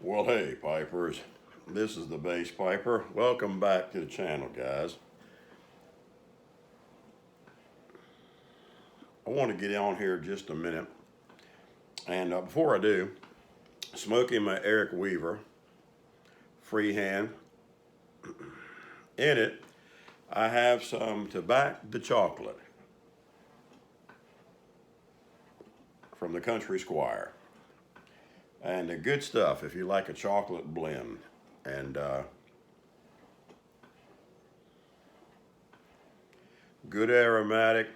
Well, hey, Pipers. This is the Bass Piper. Welcome back to the channel, guys. I want to get on here just a minute. And before I do, smoking my Eric Weaver freehand. In it, I have some Tobacco the Chocolate from the Country Squire. And good stuff if you like a chocolate blend. And good aromatic,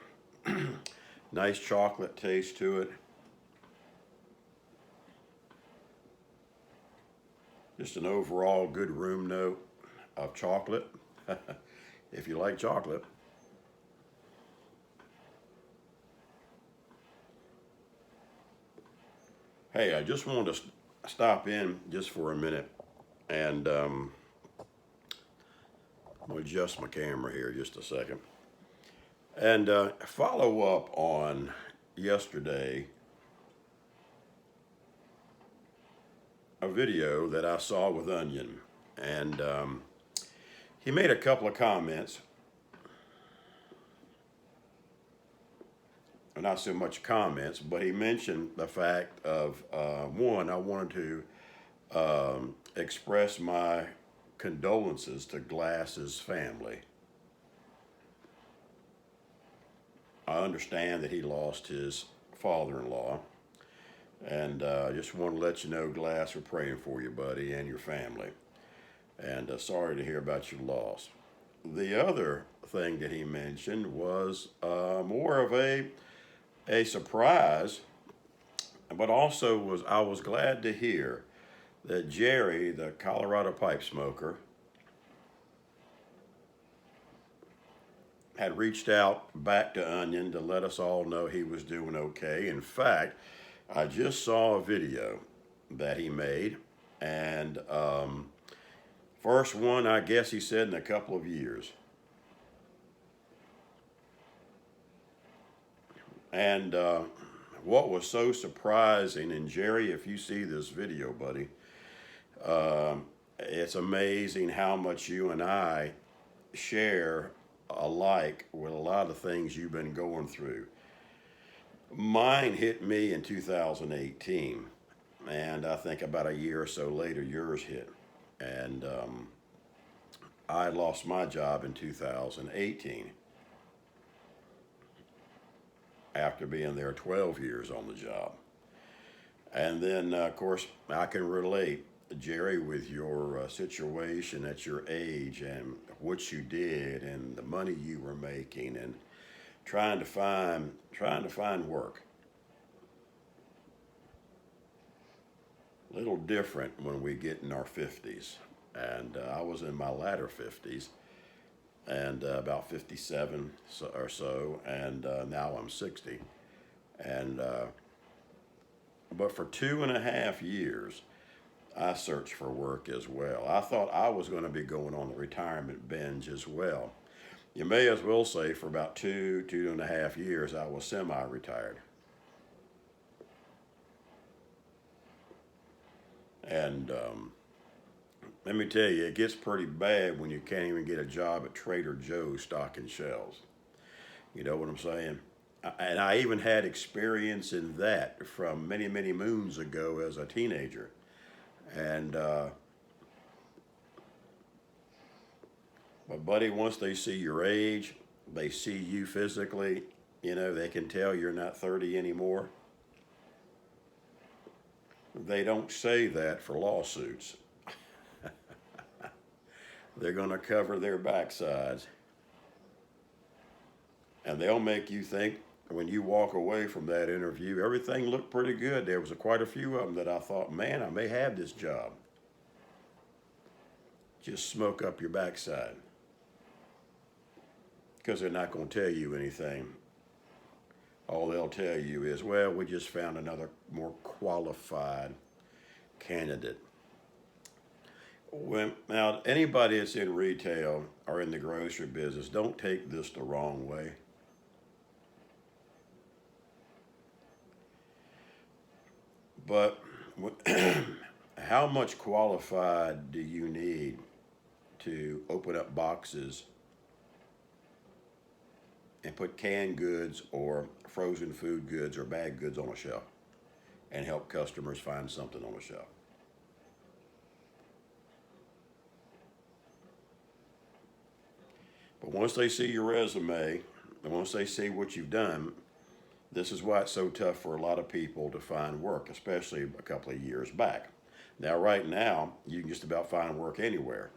nice chocolate taste to it. Just an overall good room note of chocolate, if you like chocolate. Hey, I just wanted to stop in just for a minute and I'm going to adjust my camera here just a second. And follow up on yesterday a video that I saw with Onion. And he made a couple of comments. Not so much comments, but he mentioned the fact of, one, I wanted to express my condolences to Glass's family. I understand that he lost his father-in-law, and I just want to let you know, Glass, we're praying for you, buddy, and your family. And sorry to hear about your loss. The other thing that he mentioned was more of a surprise, but also I was glad to hear that Jerry, the Colorado pipe smoker, had reached out back to Onion to let us all know he was doing okay. In fact, I just saw a video that he made, and first one, I guess he said, in a couple of years. And what was so surprising, and Jerry, if you see this video, buddy, it's amazing how much you and I share alike with a lot of things you've been going through. Mine hit me in 2018, and I think about a year or so later yours hit. And I lost my job in 2018 after being there 12 years on the job. And then, of course, I can relate, Jerry, with your situation at your age and what you did and the money you were making and trying to find work. A little different when we get in our 50s. And I was in my latter 50s and about 57 or so, and now I'm 60. And but for 2.5 years, I searched for work as well. I thought I was going to be going on the retirement binge as well. You may as well say for about 2.5 years, I was semi-retired. And let me tell you, it gets pretty bad when you can't even get a job at Trader Joe's stocking shelves. You know what I'm saying? And I even had experience in that from many, many moons ago as a teenager. And, but buddy, once they see your age, they see you physically, you know, they can tell you're not 30 anymore. They don't say that for lawsuits. They're going to cover their backsides. And they'll make you think, when you walk away from that interview, everything looked pretty good. There was quite a few of them that I thought, man, I may have this job. Just smoke up your backside. Because they're not going to tell you anything. All they'll tell you is, well, we just found another more qualified candidate. Now, anybody that's in retail or in the grocery business, don't take this the wrong way. But how much qualified do you need to open up boxes and put canned goods or frozen food goods or bagged goods on a shelf and help customers find something on a shelf? But once they see your resume, and once they see what you've done, this is why it's so tough for a lot of people to find work, especially a couple of years back. Now, right now, you can just about find work anywhere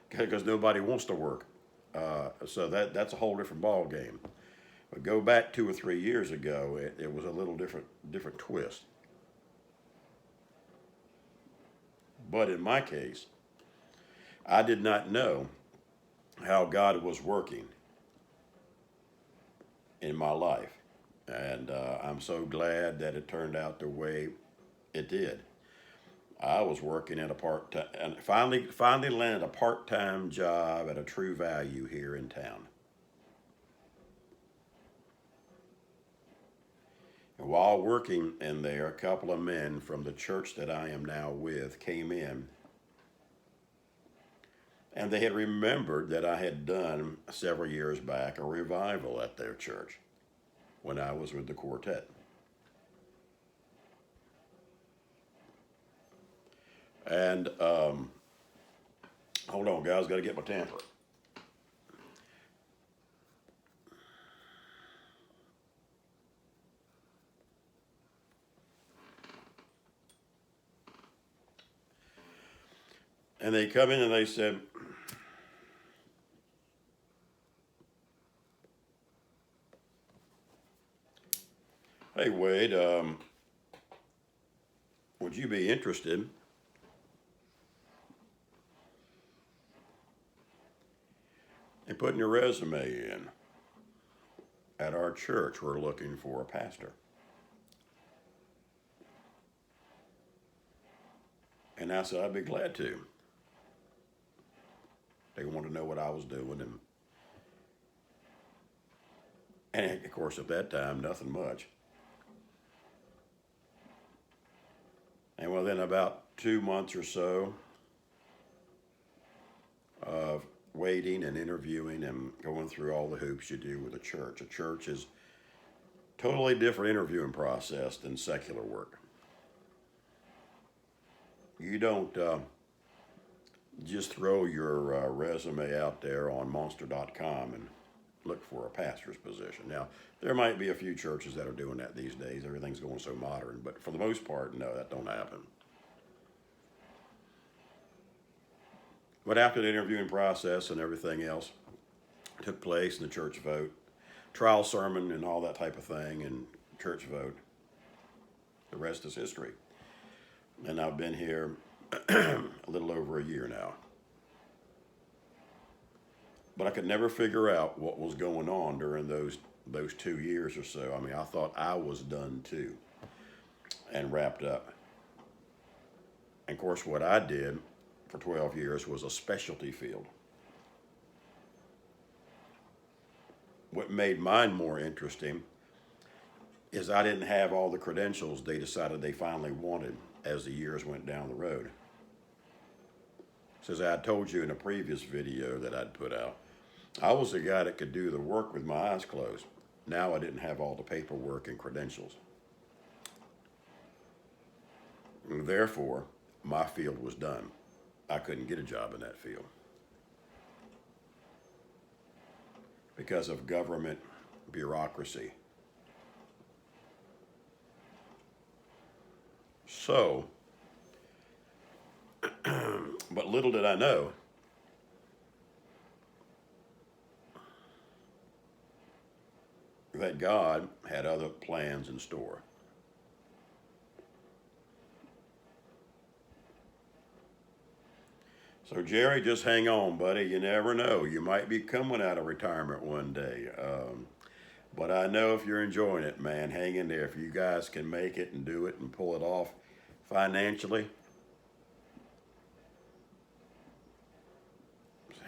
because nobody wants to work. So that's a whole different ball game. But go back 2 or 3 years ago, it was a little different twist. But in my case, I did not know how God was working in my life. And I'm so glad that it turned out the way it did. I was working at a part-time, and finally landed a part-time job at a True Value here in town. And while working in there, a couple of men from the church that I am now with came in, and they had remembered that I had done several years back a revival at their church when I was with the quartet. And hold on, guys, got to get my tamper. And they come in and they said, "Hey, Wade, would you be interested in putting your resume in? At our church, we're looking for a pastor." And I said, "I'd be glad to." They wanted to know what I was doing, and of course, at that time, nothing much. And within about 2 months or so of waiting and interviewing and going through all the hoops you do with a church is totally different interviewing process than secular work. You don't just throw your resume out there on monster.com and look for a pastor's position. Now, there might be a few churches that are doing that these days. Everything's going so modern, but for the most part, no, that don't happen. But after the interviewing process and everything else took place in the church vote, trial sermon and all that type of thing, and church vote, the rest is history. And I've been here a little over a year now. But I could never figure out what was going on during those 2 years or so. I mean, I thought I was done too and wrapped up. And of course, what I did for 12 years was a specialty field. What made mine more interesting is I didn't have all the credentials they decided they finally wanted as the years went down the road. So as I told you in a previous video that I'd put out, I was the guy that could do the work with my eyes closed. Now I didn't have all the paperwork and credentials. And therefore, my field was done. I couldn't get a job in that field because of government bureaucracy. So, but little did I know that God had other plans in store. So Jerry, just hang on, buddy. You never know. You might be coming out of retirement one day. But I know if you're enjoying it, man, hang in there. If you guys can make it and do it and pull it off financially,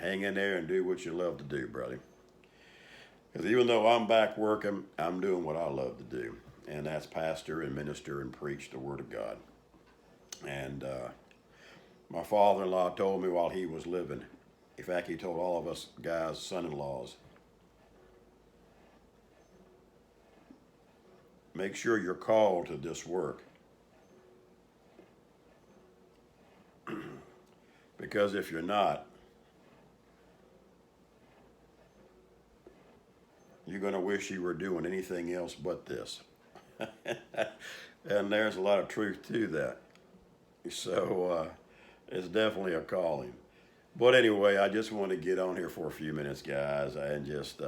hang in there and do what you love to do, brother. Because even though I'm back working, I'm doing what I love to do, and that's pastor and minister and preach the Word of God. And my father-in-law told me while he was living, in fact, he told all of us guys, son-in-laws, make sure you're called to this work. Because if you're not, you're going to wish you were doing anything else but this. And there's a lot of truth to that. So it's definitely a calling. But anyway, I just want to get on here for a few minutes, guys, and just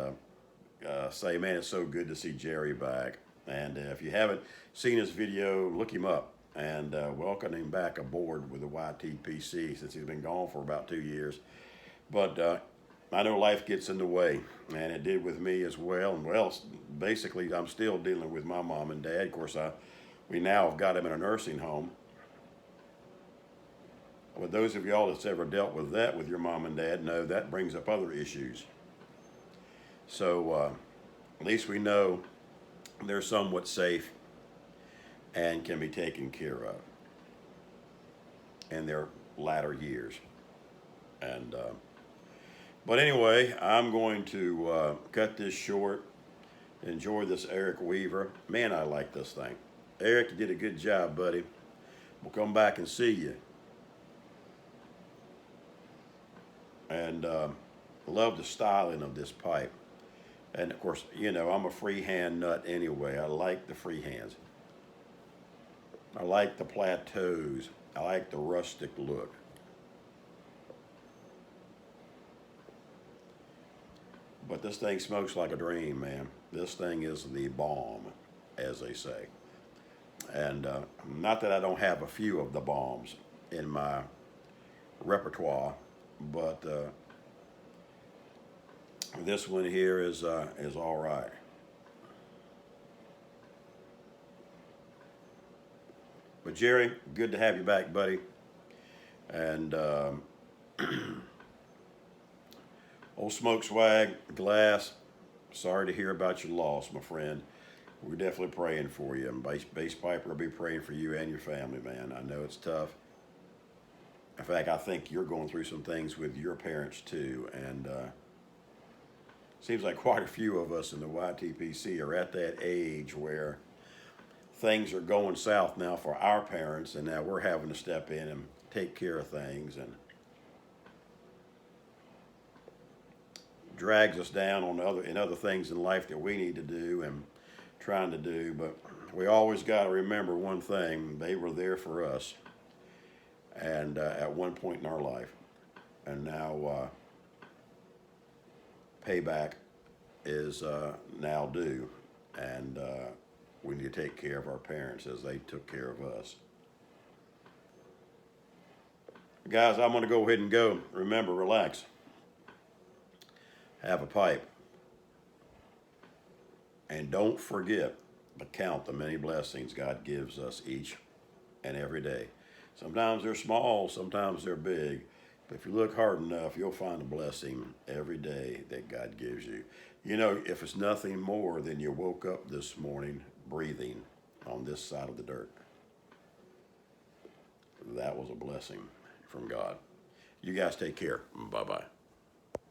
say, man, it's so good to see Jerry back. And if you haven't seen his video, look him up and welcome him back aboard with the YTPC since he's been gone for about 2 years. But I know life gets in the way, and it did with me as well. And well, basically, I'm still dealing with my mom and dad. Of course, we now have got him in a nursing home. But those of y'all that's ever dealt with that with your mom and dad know that brings up other issues. So at least we know they're somewhat safe and can be taken care of in their latter years. And but anyway, I'm going to cut this short. Enjoy this Eric Weaver. Man, I like this thing. Eric, you did a good job, buddy. We'll come back and see you. And love the styling of this pipe. And of course, you know, I'm a freehand nut anyway. I like the freehands. I like the plateaus. I like the rustic look. But this thing smokes like a dream, man. This thing is the bomb, as they say. And not that I don't have a few of the bombs in my repertoire, but this one here is all right. But Jerry, good to have you back, buddy. And old Smoke Swag, Glass, sorry to hear about your loss, my friend. We're definitely praying for you. And Bass Piper will be praying for you and your family, man. I know it's tough. In fact, I think you're going through some things with your parents too. And seems like quite a few of us in the YTPC are at that age where things are going south now for our parents, and now we're having to step in and take care of things, and drags us down on other things in life that we need to do and trying to do. But we always got to remember one thing: they were there for us, and at one point in our life, and now payback is now due, and we need to take care of our parents as they took care of us. Guys, I'm going to go ahead and go. Remember, relax. Have a pipe. And don't forget to count the many blessings God gives us each and every day. Sometimes they're small, sometimes they're big. But if you look hard enough, you'll find a blessing every day that God gives you. You know, if it's nothing more than you woke up this morning breathing on this side of the dirt, that was a blessing from God. You guys take care. Bye-bye.